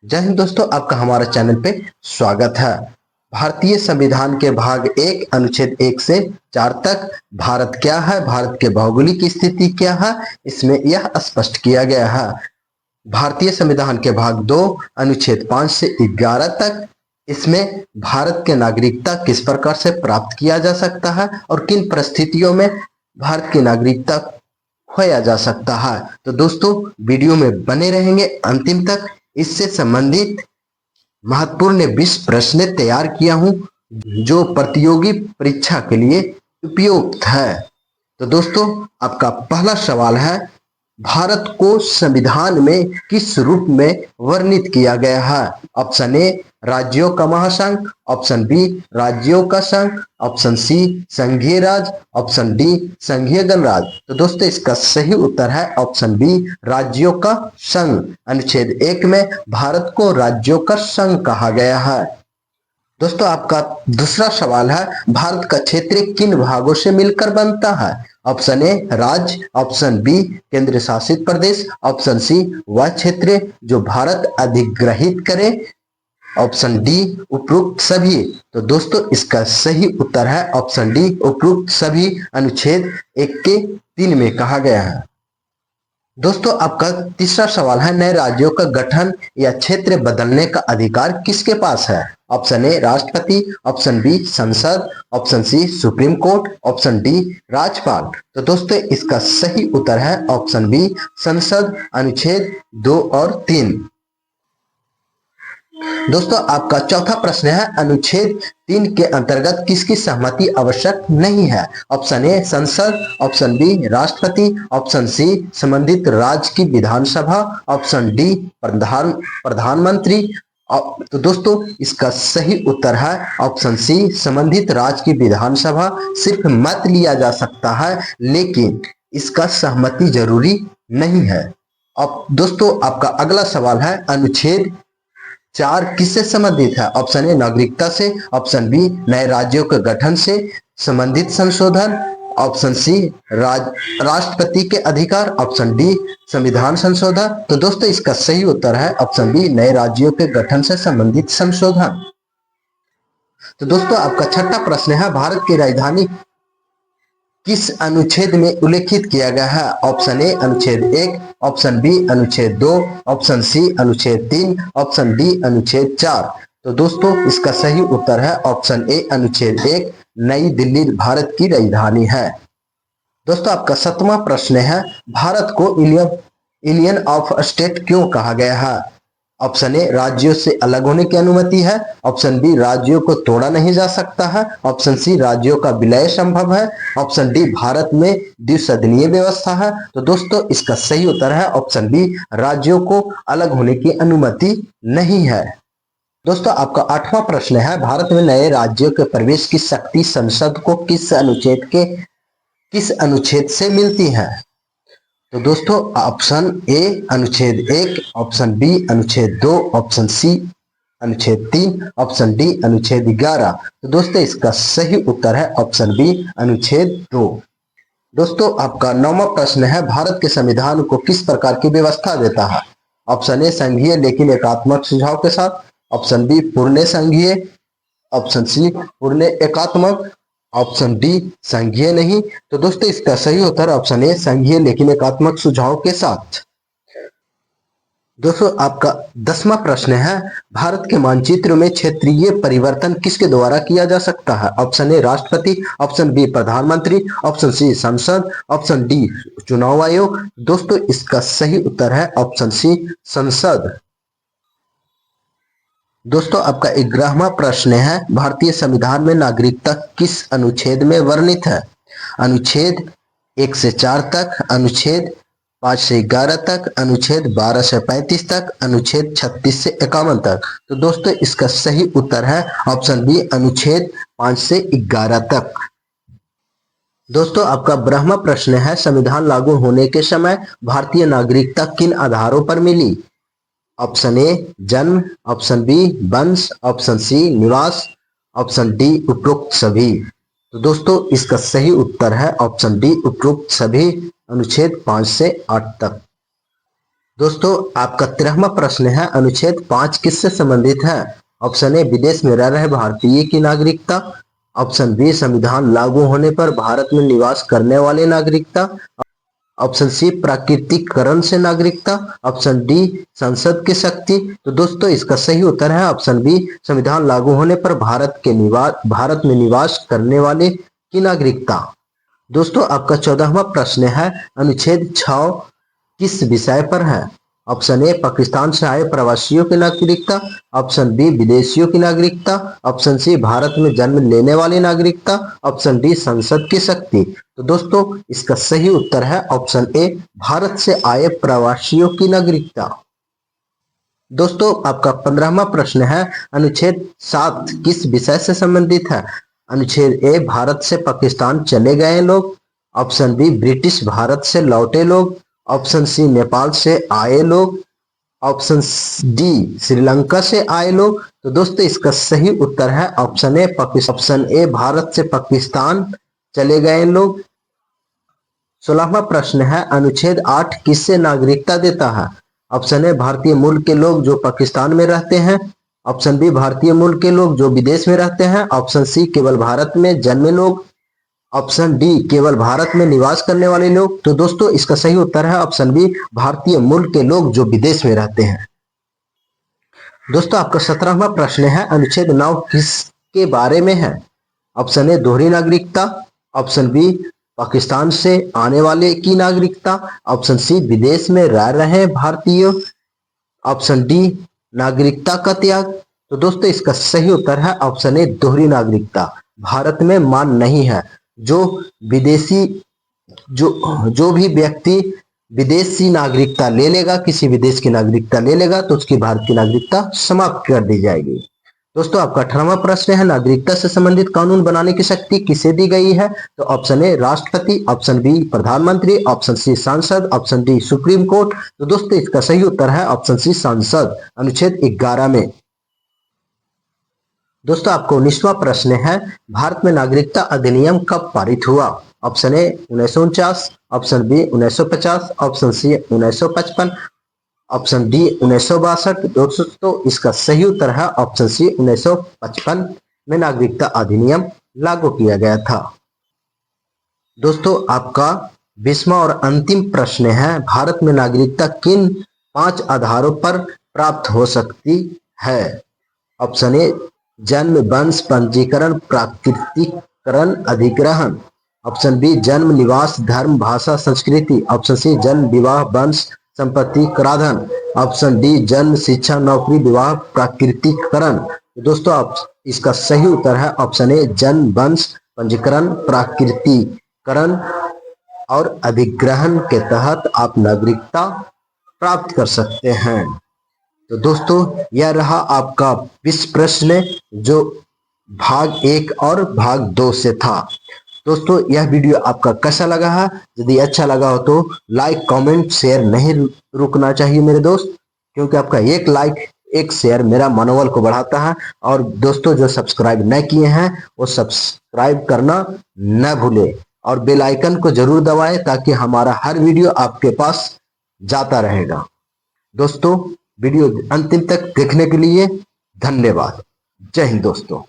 जय हिंद दोस्तों, आपका हमारे चैनल पे स्वागत है। भारतीय संविधान के भाग 1 अनुच्छेद 1 से 4 तक भारत क्या है, भारत के भौगोलिक स्थिति क्या है, इसमें यह स्पष्ट किया गया है। भारतीय संविधान के भाग 2 अनुच्छेद 5 से 11 तक इसमें भारत के नागरिकता किस प्रकार से प्राप्त किया जा सकता है और किन परिस्थितियों में भारत की नागरिकता खोया जा सकता है। तो दोस्तों वीडियो में बने रहेंगे अंतिम तक। इससे संबंधित महत्वपूर्ण 20 प्रश्न तैयार किया हूं जो प्रतियोगी परीक्षा के लिए उपयुक्त है। तो दोस्तों आपका पहला सवाल है, भारत को संविधान में किस रूप में वर्णित किया गया है? ऑप्शन ए राज्यों का महासंघ, ऑप्शन बी राज्यों का संघ, ऑप्शन सी संघीय राज्य, ऑप्शन डी संघीय गणराज्य। तो दोस्तों इसका सही उत्तर है ऑप्शन बी राज्यों का संघ। अनुच्छेद 1 में भारत को राज्यों का संघ कहा गया है। दोस्तों आपका दूसरा सवाल है, भारत का क्षेत्र किन भागों से मिलकर बनता है? ऑप्शन ए राज्य, ऑप्शन बी केंद्र शासित प्रदेश, ऑप्शन सी वह क्षेत्र जो भारत अधिग्रहित करे, ऑप्शन डी उपरोक्त सभी। तो दोस्तों इसका सही उत्तर है ऑप्शन डी उपरोक्त सभी। अनुच्छेद 1 के 3 में कहा गया है। दोस्तों आपका तीसरा सवाल है, नए राज्यों का गठन या क्षेत्र बदलने का अधिकार किसके पास है? ऑप्शन ए राष्ट्रपति, ऑप्शन बी संसद, option C supreme court, option D राज्यपाल। तो दोस्तों इसका सही उत्तर है ऑप्शन बी संसद। अनुच्छेद 2 और 3। दोस्तों आपका चौथा प्रश्न है, अनुच्छेद 3 के अंतर्गत किसकी सहमति आवश्यक नहीं है? ऑप्शन ए संसद, ऑप्शन बी राष्ट्रपति, ऑप्शन सी संबंधित राज्य की विधानसभा, ऑप्शन डी प्रधानमंत्री। तो दोस्तों इसका सही उत्तर है ऑप्शन सी संबंधित राज्य की विधानसभा। सिर्फ मत लिया जा सकता है लेकिन इसका सहमति जरूरी नहीं है। अब दोस्तों आपका अगला सवाल है, अनुच्छेद 4 किससे संबंधित है? ऑप्शन ए नागरिकता से, ऑप्शन बी नए राज्यों के गठन से संबंधित संशोधन, ऑप्शन सी राष्ट्रपति के अधिकार, ऑप्शन डी संविधान संशोधन। तो दोस्तों इसका सही उत्तर है ऑप्शन बी नए राज्यों के गठन से संबंधित संशोधन। तो दोस्तों आपका छठा प्रश्न है, भारत की राजधानी किस अनुच्छेद में उल्लेखित किया गया है? ऑप्शन ए अनुच्छेद 1, ऑप्शन बी अनुच्छेद 2, ऑप्शन सी अनुच्छेद 3, ऑप्शन डी अनुच्छेद 4। तो दोस्तों इसका सही उत्तर है ऑप्शन ए अनुच्छेद 1, नई दिल्ली भारत की राजधानी है। दोस्तों आपका 7वां प्रश्न है, भारत को यूनियन ऑफ स्टेट क्यों कहा गया है? ऑप्शन ए राज्यों से अलग होने की अनुमति है, ऑप्शन बी राज्यों को तोड़ा नहीं जा सकता है, ऑप्शन सी राज्यों का विलय संभव है, ऑप्शन डी भारत में द्विसदनीय व्यवस्था है। तो दोस्तों इसका सही उत्तर है ऑप्शन बी राज्यों को अलग होने की अनुमति नहीं है। दोस्तों आपका 8वां प्रश्न है, भारत में नए राज्यों के प्रवेश की शक्ति संसद को किस अनुच्छेद से मिलती है? तो दोस्तों ऑप्शन ए अनुच्छेद 1, ऑप्शन बी अनुच्छेद 2, ऑप्शन सी अनुच्छेद 3, ऑप्शन डी अनुच्छेद 11। तो दोस्तों इसका सही उत्तर है ऑप्शन बी अनुच्छेद 2। दोस्तों आपका 9वां प्रश्न है, भारत के संविधान को किस प्रकार की व्यवस्था देता है? ऑप्शन ए संघीय लेकिन एकात्मक सुझाव के साथ, ऑप्शन बी पूर्ण संघीय, ऑप्शन सी पूर्ण एकात्मक, ऑप्शन डी संघीय नहीं। तो दोस्तों इसका सही उत्तर ऑप्शन ए संघीय लेकिन एकात्मक सुझाव के साथ। दोस्तों आपका 10वां प्रश्न है, भारत के मानचित्र में क्षेत्रीय परिवर्तन किसके द्वारा किया जा सकता है? ऑप्शन ए राष्ट्रपति, ऑप्शन बी प्रधानमंत्री, ऑप्शन सी संसद, ऑप्शन डी चुनाव आयोग। दोस्तों इसका सही उत्तर है ऑप्शन सी संसद। दोस्तों आपका 11वां प्रश्न है, भारतीय संविधान में नागरिकता किस अनुच्छेद में वर्णित है? अनुच्छेद 1 से 4 तक, अनुच्छेद 5 से 11 तक, अनुच्छेद 12 से 35 तक, अनुच्छेद 36 से 51 तक। तो दोस्तों इसका सही उत्तर है ऑप्शन बी अनुच्छेद 5 से 11 तक। दोस्तों आपका 12वां प्रश्न है, संविधान लागू होने के समय भारतीय नागरिकता किन आधारों पर मिली? ऑप्शन ए जन्म, ऑप्शन बी वंश, ऑप्शन सी निवास, ऑप्शन डी उपरोक्त सभी। तो दोस्तों इसका सही उत्तर है ऑप्शन डी उपरोक्त सभी। अनुच्छेद 5 से 8 तक। दोस्तों आपका 13वां प्रश्न है, अनुच्छेद 5 किससे संबंधित है? ऑप्शन ए विदेश में रह रहे भारतीय की नागरिकता, ऑप्शन बी संविधान लागू होने पर भारत में निवास करने वाले नागरिकता, ऑप्शन सी प्राकृतिकरण से नागरिकता, ऑप्शन डी संसद की शक्ति। तो दोस्तों इसका सही उत्तर है ऑप्शन बी, संविधान लागू होने पर भारत में निवास करने वाले की नागरिकता। दोस्तों आपका 14वां प्रश्न है, अनुच्छेद 6 किस विषय पर है? ऑप्शन ए पाकिस्तान से आए प्रवासियों की नागरिकता, ऑप्शन बी विदेशियों की नागरिकता, ऑप्शन सी भारत में जन्म लेने वाली नागरिकता, ऑप्शन डी संसद की शक्ति। तो दोस्तों इसका सही उत्तर है ऑप्शन ए, भारत से आए प्रवासियों की नागरिकता। दोस्तों आपका 15वां प्रश्न है, अनुच्छेद 7 किस विषय से संबंधित है? अनुच्छेद ए भारत से पाकिस्तान चले गए लोग, ऑप्शन बी ब्रिटिश भारत से लौटे लोग, ऑप्शन सी नेपाल से आए लोग, ऑप्शन डी श्रीलंका से आए लोग। तो दोस्तों इसका सही उत्तर है ऑप्शन ए भारत से पाकिस्तान चले गए लोग। 16वां प्रश्न है, अनुच्छेद 8 किससे नागरिकता देता है? ऑप्शन ए भारतीय मूल के लोग जो पाकिस्तान में रहते हैं, ऑप्शन बी भारतीय मूल के लोग जो विदेश में रहते हैं, ऑप्शन सी केवल भारत में जन्मे लोग, ऑप्शन डी केवल भारत में निवास करने वाले लोग। तो दोस्तों इसका सही उत्तर है ऑप्शन बी, भारतीय मूल के लोग जो विदेश में रहते हैं। दोस्तों आपका 17वां प्रश्न है, अनुच्छेद 9 किसके बारे में है? ऑप्शन ए दोहरी नागरिकता, ऑप्शन बी पाकिस्तान से आने वाले की नागरिकता, ऑप्शन सी विदेश में रह रहे भारतीय, ऑप्शन डी नागरिकता का त्याग। तो दोस्तों इसका सही उत्तर है ऑप्शन ए दोहरी नागरिकता। भारत में मान नहीं है, जो विदेशी जो भी व्यक्ति विदेशी नागरिकता ले लेगा, किसी विदेश की नागरिकता ले लेगा तो उसकी भारत की नागरिकता समाप्त कर दी जाएगी। दोस्तों आपका 18वां प्रश्न है, नागरिकता से संबंधित कानून बनाने की शक्ति किसे दी गई है? तो ऑप्शन ए राष्ट्रपति, ऑप्शन बी प्रधानमंत्री, ऑप्शन सी सांसद, ऑप्शन डी सुप्रीम कोर्ट। तो दोस्तों इसका सही उत्तर है ऑप्शन सी सांसद, अनुच्छेद 11 में। दोस्तों आपको 19वां प्रश्न है, भारत में नागरिकता अधिनियम कब पारित हुआ? Option A 1949, option B 1950, option C 1955, option D 1962। दोस्तों इसका सही उत्तर है ऑप्शन सी 1955 में नागरिकता अधिनियम लागू किया गया था। दोस्तों आपका 20वां और अंतिम प्रश्न है, भारत में नागरिकता किन 5 आधारों पर प्राप्त हो सकती है? ऑप्शन ए जन्म, वंश, पंजीकरण, प्राकृतिकरण, अधिग्रहण, ऑप्शन बी जन्म, निवास, धर्म, भाषा, संस्कृति, ऑप्शन सी जन्म, विवाह, वंश, संपत्ति, कराधान, ऑप्शन डी जन्म, शिक्षा, नौकरी, विवाह, प्राकृतिकरण। दोस्तों आप इसका सही उत्तर है ऑप्शन ए जन्म, वंश, पंजीकरण, प्राकृतिकरण और अधिग्रहण के तहत आप नागरिकता प्राप्त कर सकते हैं। तो दोस्तों यह रहा आपका 20 प्रश्न जो भाग 1 और भाग 2 से था। दोस्तों यह वीडियो आपका कैसा लगा है? यदि अच्छा लगा हो तो लाइक, कमेंट, शेयर नहीं रुकना चाहिए मेरे दोस्त, क्योंकि आपका एक लाइक, एक शेयर मेरा मनोबल को बढ़ाता है। और दोस्तों जो सब्सक्राइब न किए हैं वो सब्सक्राइब करना न भूले और बेल आइकन को जरूर दबाएं ताकि हमारा हर वीडियो आपके पास जाता रहेगा। दोस्तों वीडियो अंतिम तक देखने के लिए धन्यवाद। जय हिंद दोस्तों।